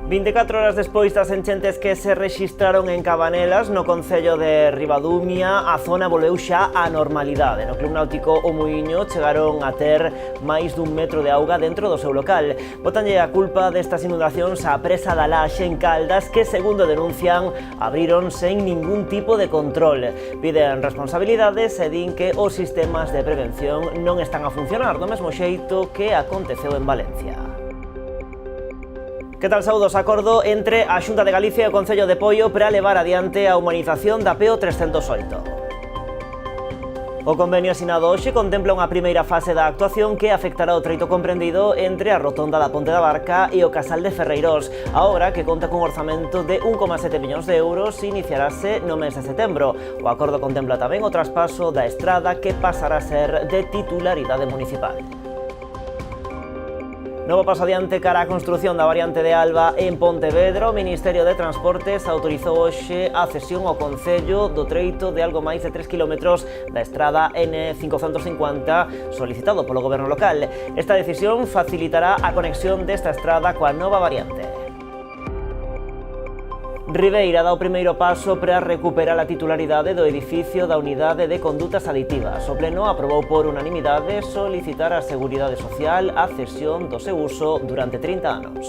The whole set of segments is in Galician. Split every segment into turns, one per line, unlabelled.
24 horas despois das enchentes que se rexistraron en Cabanelas, no concello de Ribadumia, a zona volveu xa á normalidade. No Club Náutico O Muiño chegaron a ter máis dun metro de auga dentro do seu local. Botanlle a culpa destas inundacións á presa da Laxe en Caldas, que, segundo denuncian, abriron sen ningún tipo de control. Piden responsabilidades e din que os sistemas de prevención non están a funcionar do mesmo xeito que aconteceu en Valencia. Que tal, saúdos? Acordo entre a Xunta de Galicia e o Concello de Poio para levar adiante a humanización da PO 308. O convenio asinado hoxe contempla unha primeira fase da actuación que afectará o treito comprendido entre a rotonda da Ponte da Barca e o Casal de Ferreirós. A obra, que conta cun orzamento de 1,7 millóns de euros, iniciarase no mes de setembro. O acordo contempla tamén o traspaso da estrada, que pasará a ser de titularidade municipal. Novo paso adiante cara á construción da variante de Alba en Pontevedra. O Ministerio de Transportes autorizou hoxe a cesión ao Concello do treito de algo máis de 3 km da estrada N550 solicitado polo Goberno local. Esta decisión facilitará a conexión desta estrada coa nova variante. Ribeira dá o primeiro paso para recuperar a titularidade do edificio da Unidade de Condutas Aditivas. O Pleno aprobou por unanimidade solicitar á Seguridade Social a cesión do seu uso durante 30 anos.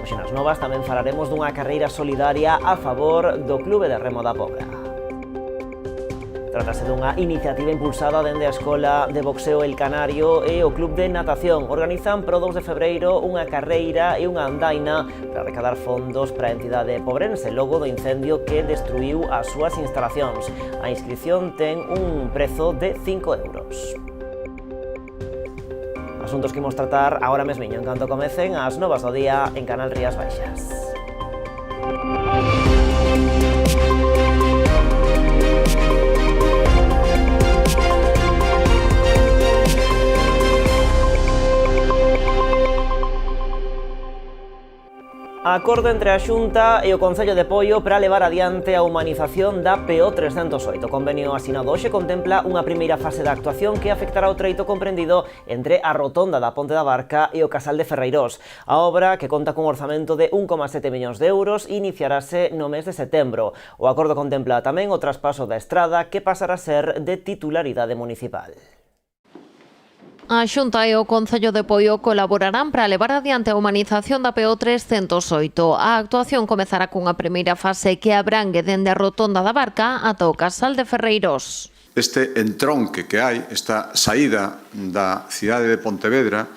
Hoxe nas novas tamén falaremos dunha carreira solidaria a favor do Clube de Remo da Pobra. Trátase dunha iniciativa impulsada dende a Escola de Boxeo El Canario e o Club de Natación. Organizan pro 2 de febreiro unha carreira e unha andaina para recaudar fondos para a entidade pobrense logo do incendio que destruiu as súas instalacións. A inscripción ten un prezo de 5 euros. Asuntos que imos tratar agora mesmiño en canto comecen as novas do día en Canal Rías Baixas. Acordo entre a Xunta e o Concello de Poio para levar adiante a humanización da PO 308. O convenio asinado hoxe contempla unha primeira fase da actuación que afectará o treito comprendido entre a rotonda da Ponte da Barca e o Casal de Ferreirós. A obra, que conta cun orzamento de 1,7 millóns de euros, iniciarase no mes de setembro. O acordo contempla tamén o traspaso da estrada, que pasará a ser de titularidade municipal.
A Xunta e o Concello de Poio colaborarán para levar adiante a humanización da PO 308. A actuación comezará cunha primeira fase que abrangue dende a rotonda da Barca ata o Casal de Ferreirós.
Este entronque que hai, esta saída da cidade de Pontevedra,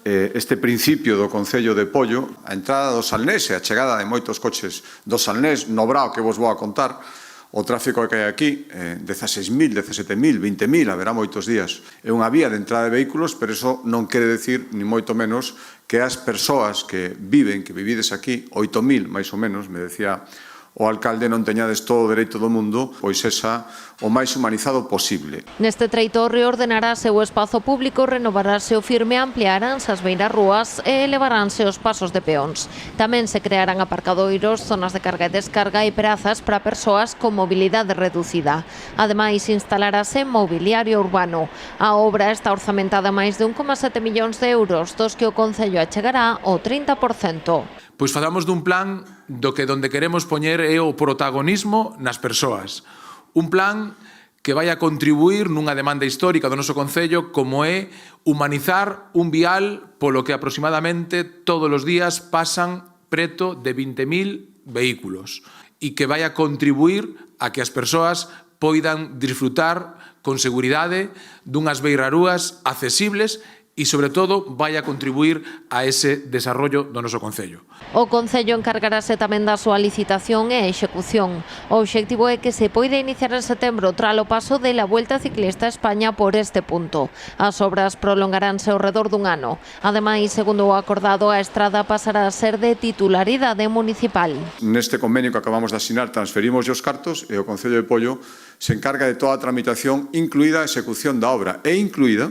este principio do Concello de Poio, a entrada do Salnés e a chegada de moitos coches do Salnés, no Brao, que vos vou a contar, o tráfico que hai aquí, 16.000, 17.000, 20.000, haberá moitos días. É unha vía de entrada de vehículos, pero iso non quere decir, ni moito menos, que as persoas que viven, que vivides aquí, 8.000 máis ou menos, me decía o alcalde, non teñades todo o dereito do mundo, pois esa o máis humanizado posible.
Neste treito reordenarase o espazo público, renovarase o firme, ampliaránse as beiras rúas e elevaránse os pasos de peóns. Tamén se crearán aparcadoiros, zonas de carga e descarga e prazas para persoas con mobilidade reducida. Ademais, instalarase mobiliario urbano. A obra está orzamentada máis de 1,7 millóns de euros, dos que o Concello achegará o 30%.
Pois falamos dun plan do que donde queremos poñer é o protagonismo nas persoas. Un plan que vai a contribuir nunha demanda histórica do noso Concello, como é humanizar un vial polo que aproximadamente todos os días pasan preto de 20.000 vehículos e que vai a contribuir a que as persoas poidan disfrutar con seguridade dunhas beirarúas accesibles e, sobre todo, vai a contribuir a ese desarrollo do noso Concello.
O Concello encargarase tamén da súa licitación e execución. O obxectivo é que se poida iniciar en setembro tras o paso de la Vuelta Ciclista a España por este punto. As obras prolongaránse ao redor dun ano. Ademais, segundo o acordado, a estrada pasará a ser de titularidade municipal.
Neste convenio que acabamos de asinar, transferimos os cartos e o Concello de Poio se encarga de toda a tramitación, incluída a execución da obra e incluída,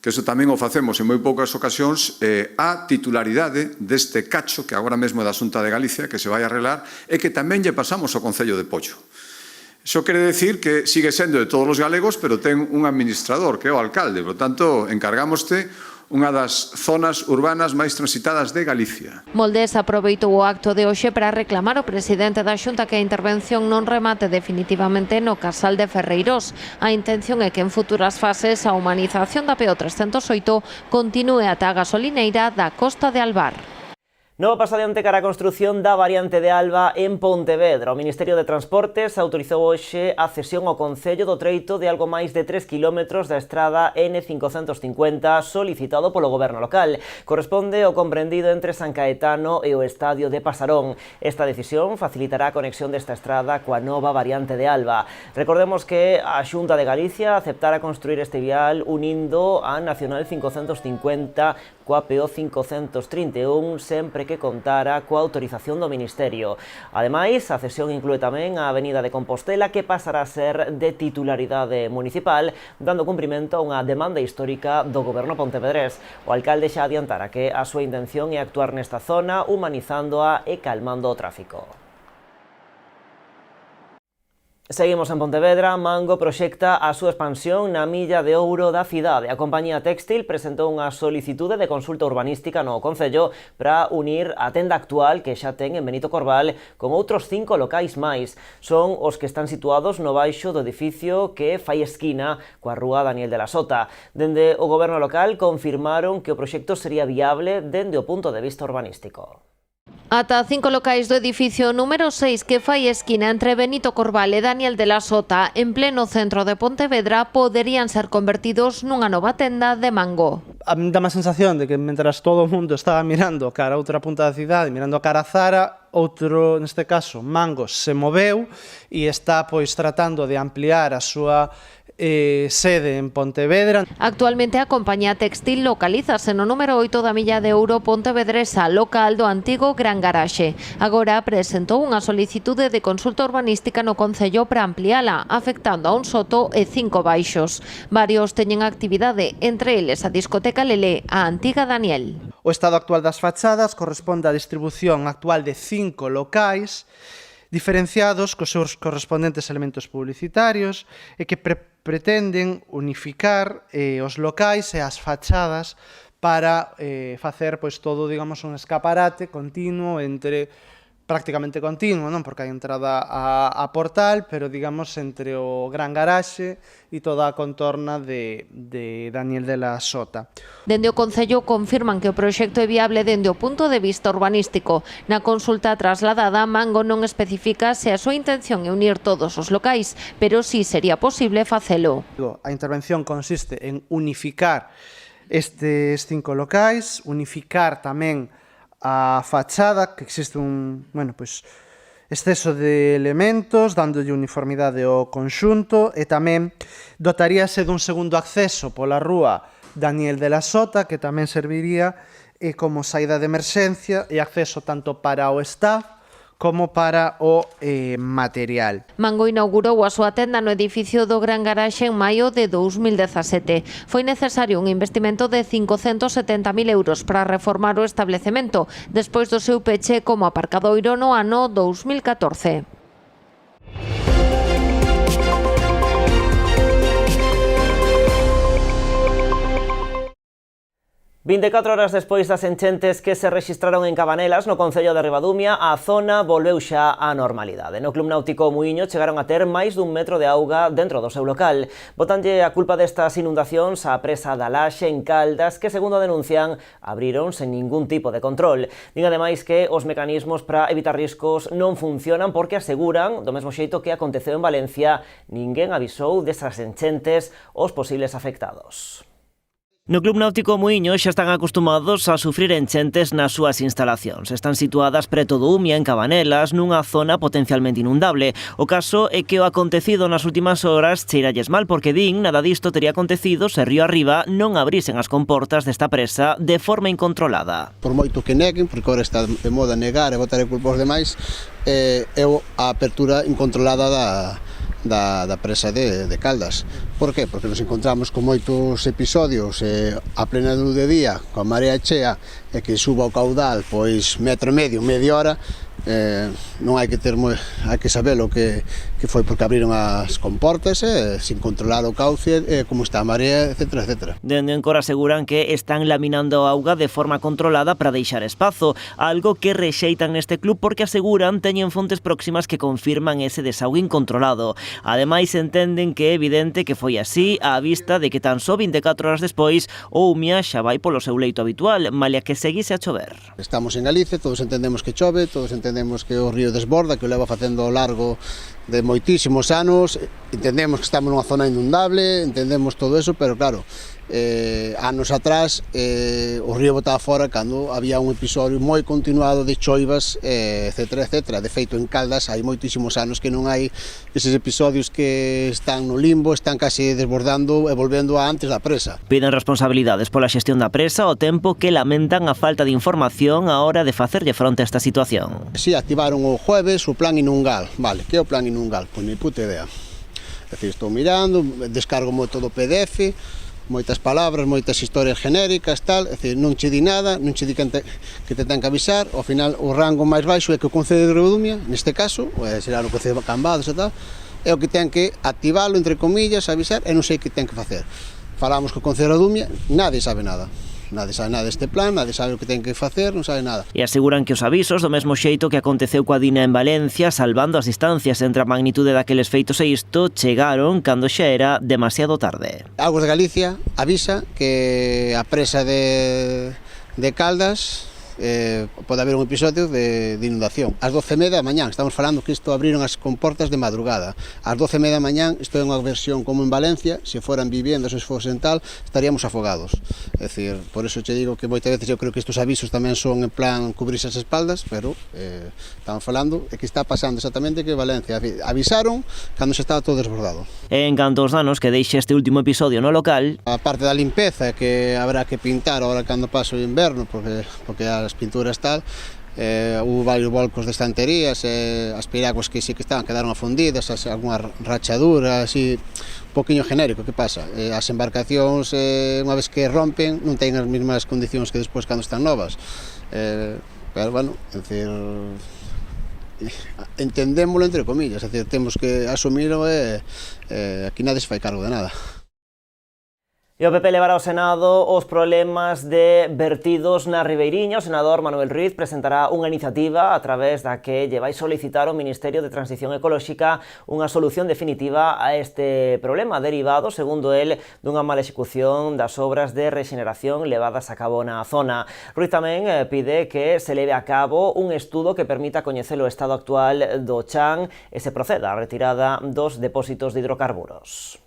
que iso tamén o facemos en moi poucas ocasións, a titularidade deste cacho que agora mesmo é da Xunta de Galicia, que se vai a arreglar, e que tamén lle pasamos ao Concello de Poio. Iso quere decir que sigue sendo de todos os galegos, pero ten un administrador, que é o alcalde. Por tanto, encargámoste unha das zonas urbanas máis transitadas de Galicia.
Moldés aproveitou o acto de hoxe para reclamar ao presidente da Xunta que a intervención non remate definitivamente no Casal de Ferreirós. A intención é que en futuras fases a humanización da PO 308 continúe ata a gasolineira da Costa de Albar.
Novo paso adiante cara a construción da variante de Alba en Pontevedra. O Ministerio de Transportes autorizou hoxe a cesión ao Concello do treito de algo máis de 3 km da estrada N550 solicitado polo Goberno local. Corresponde ao comprendido entre San Caetano e o Estadio de Pasarón. Esta decisión facilitará a conexión desta estrada coa nova variante de Alba. Recordemos que a Xunta de Galicia aceptara construir este vial unindo a Nacional 550 coa PO 531 sempre que contara coa autorización do Ministerio. Ademais, a cesión inclúe tamén a Avenida de Compostela, que pasará a ser de titularidade municipal, dando cumprimento a unha demanda histórica do Goberno pontevedrés. O alcalde xa adiantara que a súa intención é actuar nesta zona, humanizándoa e calmando o tráfico. Seguimos en Pontevedra. Mango proxecta a súa expansión na Milla de Ouro da cidade. A compañía Téxtil presentou unha solicitude de consulta urbanística no Concello para unir a tenda actual que xa ten en Benito Corval con outros 5 locais máis. Son os que están situados no baixo do edificio que fai esquina coa rúa Daniel de la Sota. Dende o Goberno local confirmaron que o proxecto sería viable dende o punto de vista urbanístico.
Ata 5 locais do edificio número 6 que fai esquina entre Benito Corval e Daniel de la Sota en pleno centro de Pontevedra poderían ser convertidos nunha nova tenda de Mango.
A mí dá má sensación de que mentras todo o mundo estaba mirando cara a outra punta da cidade, mirando cara a Zara, outro, neste caso, Mango, se moveu e está pois tratando de ampliar a súa sede en Pontevedra.
Actualmente a compañía Téxtil localízase no número 8 da Milla de Ouro pontevedresa, local do antigo Gran Garaxe. Agora presentou unha solicitude de consulta urbanística no Concello para ampliala, afectando a un soto e 5 baixos. Varios teñen actividade, entre eles a discoteca Lelé, a antiga Daniel.
O estado actual das fachadas corresponde á distribución actual de 5 locais diferenciados cos seus correspondentes elementos publicitarios e que pretenden unificar os locais e as fachadas para facer pois todo, digamos, un escaparate continuo entre prácticamente continuo, non? Porque hai entrada a portal, pero digamos entre o Gran Garaxe e toda a contorna de Daniel de la Sota.
Dende o Concello confirman que o proxecto é viable dende o punto de vista urbanístico. Na consulta trasladada, Mango non especifica se a súa intención é unir todos os locais, pero si sería posible facelo.
A intervención consiste en unificar estes 5 locais, unificar tamén a fachada, que existe un, exceso de elementos, dándolle uniformidade ao conxunto, e tamén dotaríase dun segundo acceso pola rúa Daniel de la Sota, que tamén serviría como saída de emerxencia e acceso tanto para o staff como para o material.
Mango inaugurou a súa tenda no edificio do Gran Garaxe en maio de 2017. Foi necesario un investimento de 570.000 euros para reformar o establecemento, despois do seu peche como aparcadoiro no ano 2014.
24 horas despois das enchentes que se rexistraron en Cabanelas, no concello de Ribadumia, a zona volveu xa á normalidade. No Club Náutico Muíño chegaron a ter máis dun metro de auga dentro do seu local. Botanlle a culpa destas inundacións á presa da Laxe en Caldas, que, segundo denuncian, abriron sen ningún tipo de control. Din ademais que os mecanismos para evitar riscos non funcionan porque aseguran, do mesmo xeito que aconteceu en Valencia, ninguén avisou desas enchentes aos posibles afectados. No Club Náutico Muíño xa están acostumados a sufrir enchentes nas súas instalacións. Están situadas preto do Umia, en Cabanelas, nunha zona potencialmente inundable. O caso é que o acontecido nas últimas horas cheiralles mal, porque din nada disto tería acontecido se río arriba non abrisen as comportas desta presa de forma incontrolada.
Por moito que neguen, porque agora está de moda negar e botar a culpa aos demais, é a apertura incontrolada da presa de Caldas. Por qué? Porque nos encontramos con moitos episodios a plena luz de día, coa marea chea, e que suba o caudal pois metro e medio, media hora, non hai que ter hai que saber o que foi porque abriron as comportas sin controlar o cauce, como está a marea, etc, etc.
Dende Encor aseguran que están laminando a auga de forma controlada para deixar espazo, algo que rexeitan neste club porque aseguran teñen fontes próximas que confirman ese desaugue incontrolado. Ademais, entenden que é evidente que foi así á vista de que tan só 24 horas despois o Umia xa vai polo seu leito habitual, malia que seguise a chover.
Estamos en Galicia, todos entendemos que chove, todos entendemos que o río desborda, que o leva facendo ao largo de moitísimos anos, entendemos que estamos nunha zona inundable, entendemos todo eso, pero claro, anos atrás o río botaba fora cando había un episodio moi continuado de choivas, etc, etc. De feito, en Caldas hai moitísimos anos que non hai eses episodios que están no limbo, están casi desbordando e volvendo a antes da presa.
Piden responsabilidades pola xestión da presa ao tempo que lamentan a falta de información á hora de facerlle fronte a esta situación.
Si activaron o jueves o plan Inungal. Vale, que é o plan Inungal? Pois ni puta idea. É dicir, estou mirando, descargo todo o PDF, moitas palabras, moitas historias genéricas, tal, é dicir, non che di nada, non che di que te ten que avisar, ao final o rango máis baixo é que o Concello de Ribadumia, neste caso, será o Concello de Cambados e tal, é o que ten que activalo, entre comillas, avisar, e non sei que ten que facer. Falamos co Concello de Ribadumia, nadie sabe nada. Nadie sabe nada deste plan, nadie sabe o que ten que facer, non sabe nada.
E aseguran que os avisos, do mesmo xeito que aconteceu coa Dina en Valencia, salvando as distancias entre a magnitude daqueles feitos e isto, chegaron cando xa era demasiado tarde.
Aguas de Galicia avisa que a presa de Caldas pode haber un episodio de inundación. Ás 12:30 da mañán, estamos falando que isto abriron as comportas de madrugada. Ás 12:30 da mañán, isto é unha versión como en Valencia, se foran viviendas ou se fosen tal, estaríamos afogados. É dicir, por eso che digo que moitas veces eu creo que estes avisos tamén son en plan cubrirse as espaldas, pero estamos falando é que está pasando exactamente que Valencia avisaron cando se estaba todo desbordado.
En canto aos danos que deixe este último episodio no local,
a parte da limpeza que habrá que pintar agora cando pase o inverno, porque as pinturas tal, hubo varios volcos de estanterías, as piraguas que sí que estaban quedaron afundidas, algunha rachadura, así, un poquinho genérico. Que pasa? As embarcacións, unha vez que rompen, non teñen as mesmas condicións que despois cando están novas. Pero, bueno, é dicir, entendémolo entre comillas, é dicir, temos que asumilo e aquí nadie se fai cargo de nada.
E o PP levará ao Senado os problemas de vertidos na Ribeiriña. O senador Manuel Ruiz presentará unha iniciativa a través da que lle vai solicitar ao Ministerio de Transición Ecolóxica unha solución definitiva a este problema derivado, segundo el, dunha mala execución das obras de rexeneración levadas a cabo na zona. Ruiz tamén pide que se leve a cabo un estudo que permita coñecer o estado actual do chan e se proceda á retirada dos depósitos de hidrocarburos.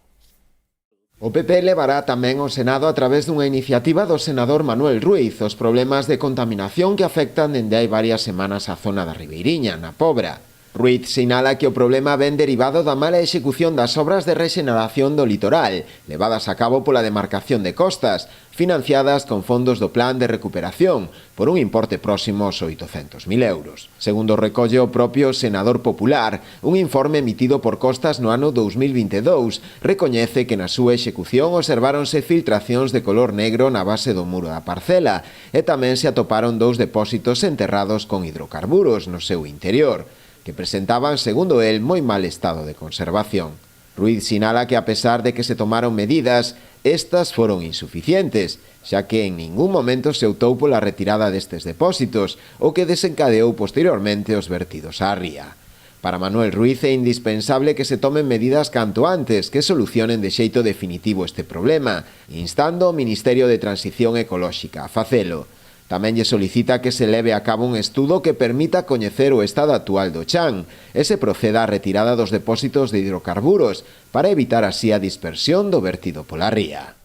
O PP levará tamén ao Senado a través dunha iniciativa do senador Manuel Ruiz os problemas de contaminación que afectan dende hai varias semanas a zona da Ribeiriña, na Pobra. Ruiz sinala que o problema ven derivado da mala execución das obras de rexeneración do litoral, levadas a cabo pola demarcación de costas, financiadas con fondos do Plan de Recuperación, por un importe próximo aos 800.000 euros. Segundo recolle o propio senador popular, un informe emitido por Costas no ano 2022 recoñece que na súa execución observáronse filtracións de color negro na base do muro da parcela e tamén se atoparon 2 depósitos enterrados con hidrocarburos no seu interior, que presentaban, segundo él, moi mal estado de conservación. Ruiz sinala que a pesar de que se tomaron medidas, estas foron insuficientes, xa que en ningún momento se optou pola retirada destes depósitos, o que desencadeou posteriormente os vertidos á ría. Para Manuel Ruiz é indispensable que se tomen medidas canto antes que solucionen de xeito definitivo este problema, instando ao Ministerio de Transición Ecolóxica a facelo. Tamén lle solicita que se leve a cabo un estudo que permita coñecer o estado actual do chan e se proceda á retirada dos depósitos de hidrocarburos para evitar así a dispersión do vertido pola ría.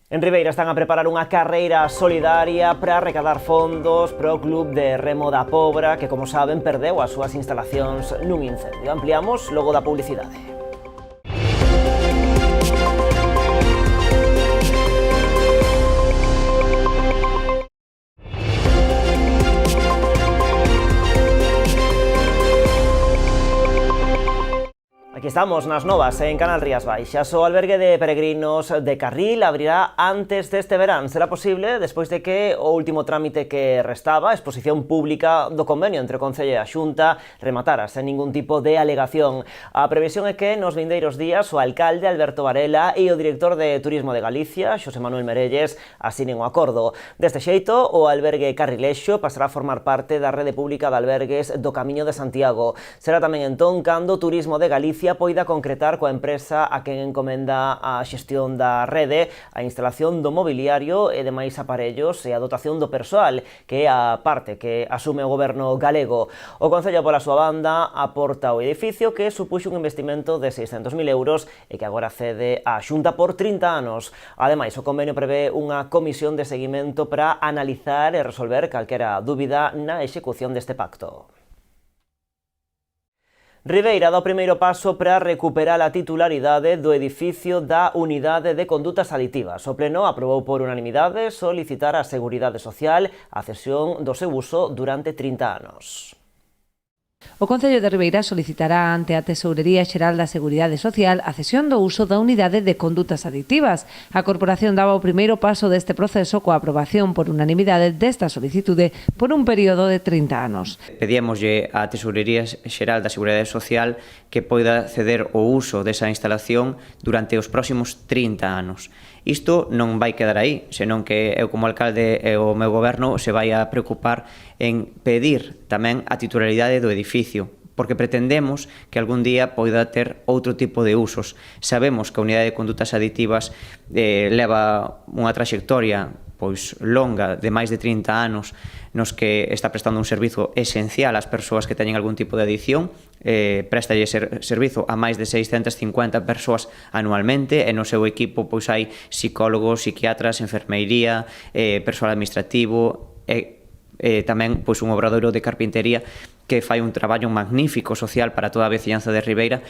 En Ribeira están a preparar unha carreira solidaria para recadar fondos para o Club de Remo da Pobra, que, como saben, perdeu as súas instalacións nun incendio. Ampliamos logo da publicidade. Aquí estamos nas novas en Canal Rías Baixas. O albergue de peregrinos de Carril abrirá antes deste verán. Será posible despois de que o último trámite que restaba, a exposición pública do convenio entre o Concello e a Xunta, rematara sen ningún tipo de alegación. A previsión é que nos vindeiros días o alcalde Alberto Varela e o director de Turismo de Galicia, Xosé Manuel Merelles, asinen o acordo. Deste xeito, o albergue Carrilexo pasará a formar parte da rede pública de albergues do Camiño de Santiago. Será tamén entón cando Turismo de Galicia poida concretar coa empresa a quen encomenda a xestión da rede, a instalación do mobiliario e demais aparellos e a dotación do persoal, que é a parte que asume o goberno galego. O Concello, pola súa banda, aporta o edificio que supuxo un investimento de 600.000 euros e que agora cede a Xunta por 30 anos. Ademais, o convenio prevé unha comisión de seguimento para analizar e resolver calquera dúbida na execución deste pacto. Ribeira dá o primeiro paso para recuperar a titularidade do edificio da Unidade de Condutas Aditivas. O Pleno aprobou por unanimidade solicitar á Seguridade Social a cesión do seu uso durante 30 anos.
O Concello de Ribeira solicitará ante a Tesourería Xeral da Seguridade Social a cesión do uso da Unidade de Condutas Aditivas. A Corporación daba o primeiro paso deste proceso coa aprobación por unanimidade desta solicitude por un período de 30 anos.
Pedíamoslle á Tesourería Xeral da Seguridade Social que poida ceder o uso desa instalación durante os próximos 30 anos. Isto non vai quedar aí, senón que eu como alcalde e o meu goberno se vai a preocupar en pedir tamén a titularidade do edificio, porque pretendemos que algún día poida ter outro tipo de usos. Sabemos que a Unidade de Condutas Aditivas leva unha traxectoria pois longa de máis de 30 anos nos que está prestando un servizo esencial ás persoas que teñen algún tipo de adicción, préstalle servizo a máis de 650 persoas anualmente e no seu equipo pois hai psicólogos, psiquiatras, enfermeiría, persoal administrativo e tamén pois un obradoiro de carpintería que fai un traballo magnífico social para toda a veciñanza de Ribeira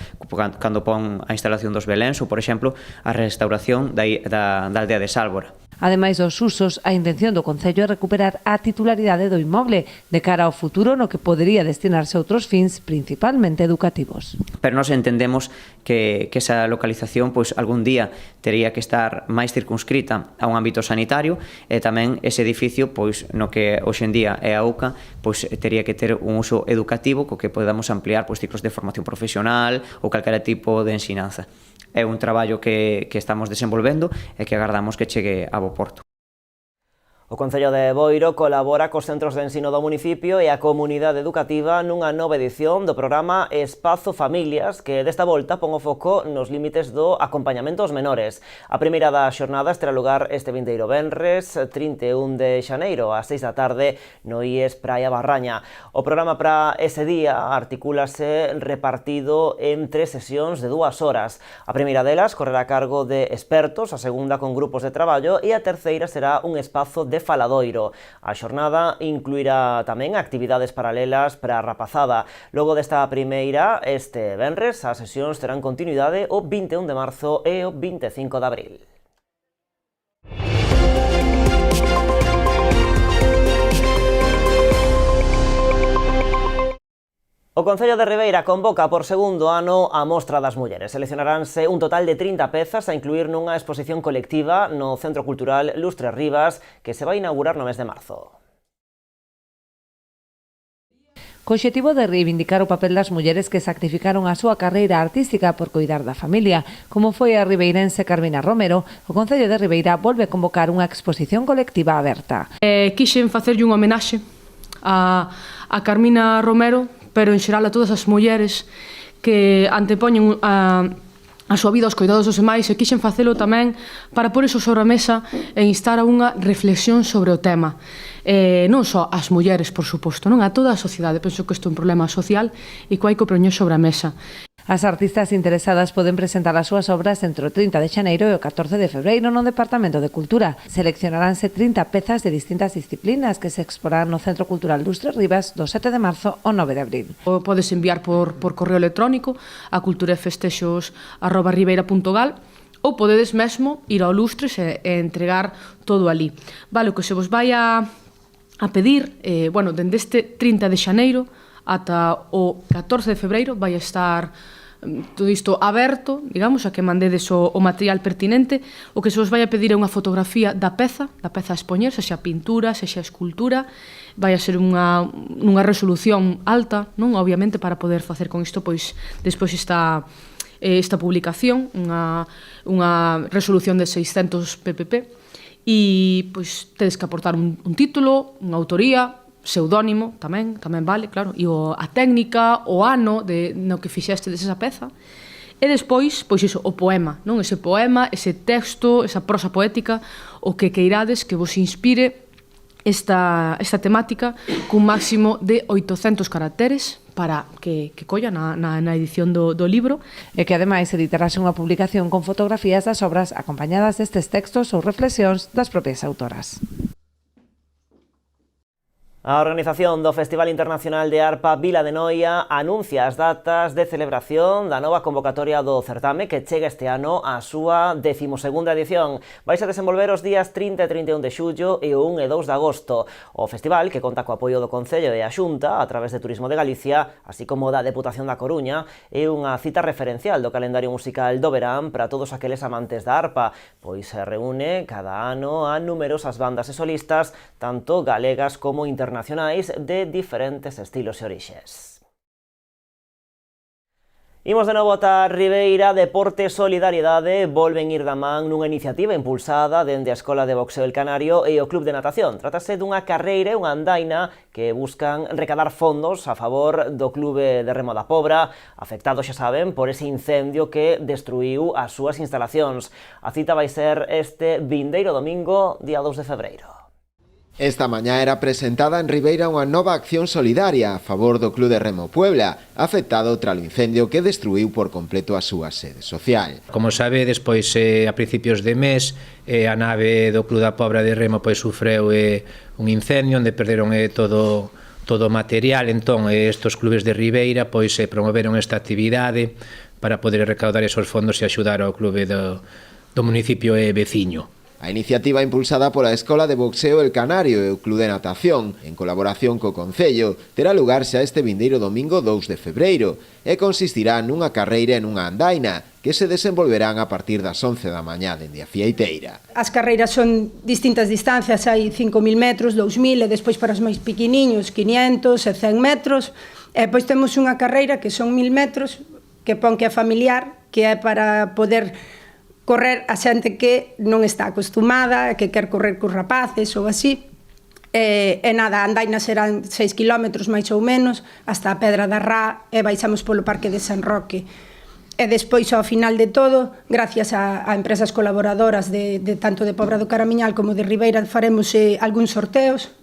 cando pon a instalación dos beléns ou, por exemplo, a restauración da aldea de Sálvora.
Ademais dos usos, a intención do Concello é recuperar a titularidade do inmoble de cara ao futuro no que podería destinarse a outros fins, principalmente educativos.
Pero nós entendemos que esa localización pois algún día tería que estar máis circunscrita a un ámbito sanitario e tamén ese edificio pois no que hoxe en día é a UCA pois tería que ter un uso educativo co que podamos ampliar pois ciclos de formación profesional ou calquera tipo de ensinanza. É un traballo que estamos desenvolvendo e que agardamos que chegue a bo porto.
O Concello de Boiro colabora cos centros de ensino do municipio e a comunidade educativa nunha nova edición do programa Espazo Familias, que desta volta pon o foco nos límites do acompañamento aos menores. A primeira das xornadas terá lugar este vindeiro venres, 31 de xaneiro, ás 6 da tarde, no IES Praia Barraña. O programa para ese día articúlase repartido en 3 sesións de 2 horas. A primeira delas correrá a cargo de expertos, a segunda con grupos de traballo e a terceira será un espazo de faladoiro. A xornada incluirá tamén actividades paralelas para a rapazada. Logo desta primeira, este venres, as sesións terán continuidade o 21 de marzo e o 25 de abril. O Concello de Ribeira convoca por segundo ano a Mostra das Mulleres. Seleccionaránse un total de 30 pezas a incluir nunha exposición colectiva no Centro Cultural Lustre Rivas que se vai inaugurar no mes de marzo.
Co obxectivo de reivindicar o papel das mulleres que sacrificaron a súa carreira artística por coidar da familia, como foi a ribeirense Carmina Romero, o Concello de Ribeira volve a convocar unha exposición colectiva aberta.
Quixen facerlle unha homenaxe a Carmina Romero, pero en xeral a todas as mulleres que antepoñen a súa vida aos coidados dos demais, e quixen facelo tamén para pôr iso sobre a mesa e instar a unha reflexión sobre o tema. Non só as mulleres, por suposto, non a toda a sociedade. Penso que isto é un problema social e que hai que poñer sobre a mesa.
As artistas interesadas poden presentar as súas obras entre o 30 de xaneiro e o 14 de febreiro no Departamento de Cultura. Seleccionaránse 30 pezas de distintas disciplinas que se exporán no Centro Cultural Lustre Rivas do 7 de marzo ao 9 de abril.
Podes enviar por correo electrónico a culturafestexos@ribeira.gal ou podedes mesmo ir ao Lustres e entregar todo ali. Vale, o que se vos vai a pedir, dende este 30 de xaneiro ata o 14 de febreiro vai estar todo isto aberto, digamos, a que mandedes o material pertinente. O que se vos vai a pedir é unha fotografía da peza a expoñer, sexa pintura, sexa escultura. Vai a ser nunha resolución alta, non? Obviamente, para poder facer con isto, pois, despois esta publicación, unha resolución de 600 ppp. E, pois, tedes que aportar un título, unha autoría, pseudónimo, tamén vale, claro, e a técnica, o ano no que fixestes esa peza. E despois, pois iso, o poema, non? Ese poema, ese texto, esa prosa poética, o que queirades que vos inspire esta temática cun máximo de 800 caracteres para que colla na edición do libro.
E que ademais editarase unha publicación con fotografías das obras acompañadas destes textos ou reflexións das propias autoras.
A organización do Festival Internacional de Arpa Vila de Noia anuncia as datas de celebración da nova convocatoria do certame que chega este ano á súa 12ª edición. Vais a desenvolver os días 30 e 31 de xullo e o 1 e 2 de agosto. O festival, que conta co apoio do Concello e a Xunta a través de Turismo de Galicia, así como da Deputación da Coruña, é unha cita referencial do calendario musical do verán para todos aqueles amantes da arpa, pois se reúne cada ano a numerosas bandas e solistas, tanto galegas como internacionais, de diferentes estilos e orixes. Imos de novo ata Ribeira. Deporte e Solidariedade volven ir da man nunha iniciativa impulsada dende a Escola de Boxeo El Canario e o Club de Natación. Trátase dunha carreira e unha andaina que buscan recadar fondos a favor do Clube de Remo da Pobra, afectado, xa saben, por ese incendio que destruiu as súas instalacións. A cita vai ser este vindeiro domingo, día 2 de febreiro.
Esta mañá era presentada en Ribeira unha nova acción solidaria a favor do Club de Remo Puebla, afectado tralo incendio que destruiu por completo a súa sede social.
Como sabe, despois a principios de mes a nave do Club da Pobra de Remo sufreu un incendio onde perderon todo o material. Entón estes clubes de Ribeira promoveron esta actividade para poder recaudar esos fondos e axudar ao clube do municipio veciño.
A iniciativa impulsada pola Escola de Boxeo El Canario e o Club de Natación, en colaboración co Concello, terá lugar xa este vindeiro domingo 2 de febreiro e consistirá nunha carreira e nunha andaina que se desenvolverán a partir das 11 da mañá dende a Fieiteira.
As carreiras son distintas distancias, hai 5.000 metros, 2.000 e despois para os máis pequeniños 500 e 100 metros. E depois temos unha carreira que son 1.000 metros que pon que é familiar, que é para poder correr a xente que non está acostumada, que quer correr cos rapaces ou así. E nada, a andaina serán 6 kilómetros máis ou menos, hasta a Pedra da Rá, e baixamos polo Parque de San Roque. E despois, ao final de todo, gracias a empresas colaboradoras de tanto de Pobra do Caramiñal como de Ribeira, faremos algúns sorteos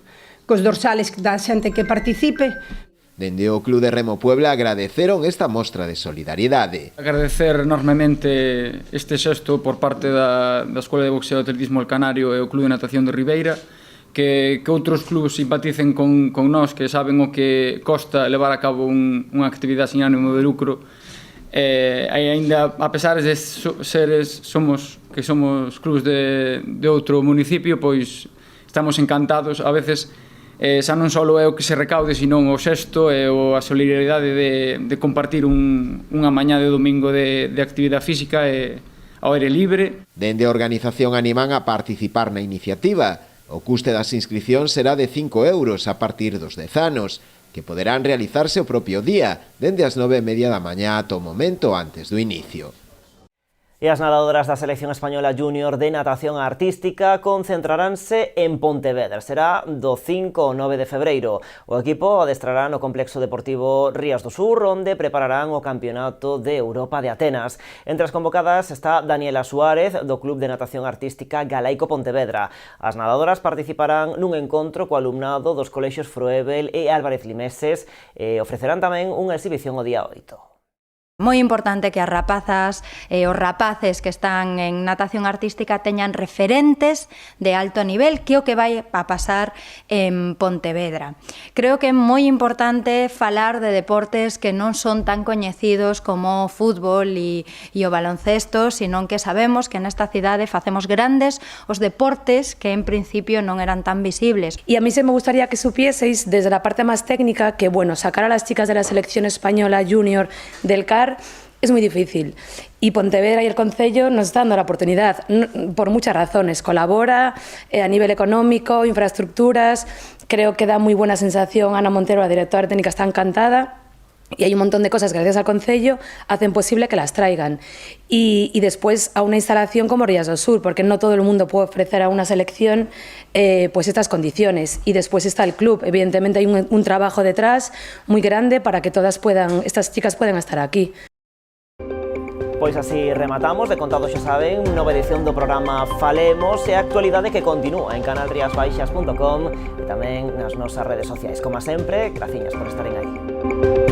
cos dorsales da xente que participe.
Dende o Club de Remo Puebla agradeceron esta mostra de solidariedade.
Agradecer enormemente este xesto por parte da Escola de Boxeo e Atletismo El Canario e o Club de Natación de Ribeira, que outros clubes simpaticen con nós, que saben o que costa levar a cabo unha actividade sin ánimo de lucro. E aínda, a pesar de somos clubes de outro municipio, pois estamos encantados. A veces xa non só é o que se recaude, senón o xesto e a solidaridade de compartir unha mañá de domingo de actividade física e ao aire libre.
Dende a organización animan a participar na iniciativa. O custe das inscripcións será de 5 euros a partir dos 10 anos, que poderán realizarse o propio día, dende as 9:30 da mañá ata o momento antes do inicio.
E as nadadoras da Selección Española Júnior de Natación Artística concentraránse en Pontevedra. Será do 5 ao 9 de febreiro. O equipo adestrará no Complexo Deportivo Rías do Sur, onde prepararán o Campeonato de Europa de Atenas. Entre as convocadas está Daniela Suárez, do Club de Natación Artística Galaico Pontevedra. As nadadoras participarán nun encontro co alumnado dos colexios Froebel e Álvarez Limeses e ofrecerán tamén unha exhibición o día 8.
Moi importante que as rapazas e os rapaces que están en natación artística teñan referentes de alto nivel, que é o que vai a pasar en Pontevedra. Creo que é moi importante falar de deportes que non son tan coñecidos como o fútbol e o baloncesto, senón que sabemos que nesta cidade facemos grandes os deportes que en principio non eran tan visibles.
Y a mí se me gustaría que supieseis desde la parte más técnica que, bueno, sacar a las chicas de la selección española junior del CAR es muy difícil. Y Pontevedra y el Concello nos está dando la oportunidad, por muchas razones. Colabora a nivel económico, infraestructuras. Creo que da muy buena sensación. Ana Montero, la directora técnica, está encantada. Y hay un montón de cosas que gracias al Concello hacen posible que las traigan. Y después a una instalación como Rías do Sur, porque no todo el mundo puede ofrecer a una selección pues estas condiciones. Y después está el club. Evidentemente hay un trabajo detrás muy grande para que estas chicas puedan estar aquí.
Pois así rematamos, de contado xa saben, nova edición do programa Falemos e a actualidade que continúa en canalriasbaixas.com e tamén nas nosas redes sociais. Como sempre, graciñas por estaren aí.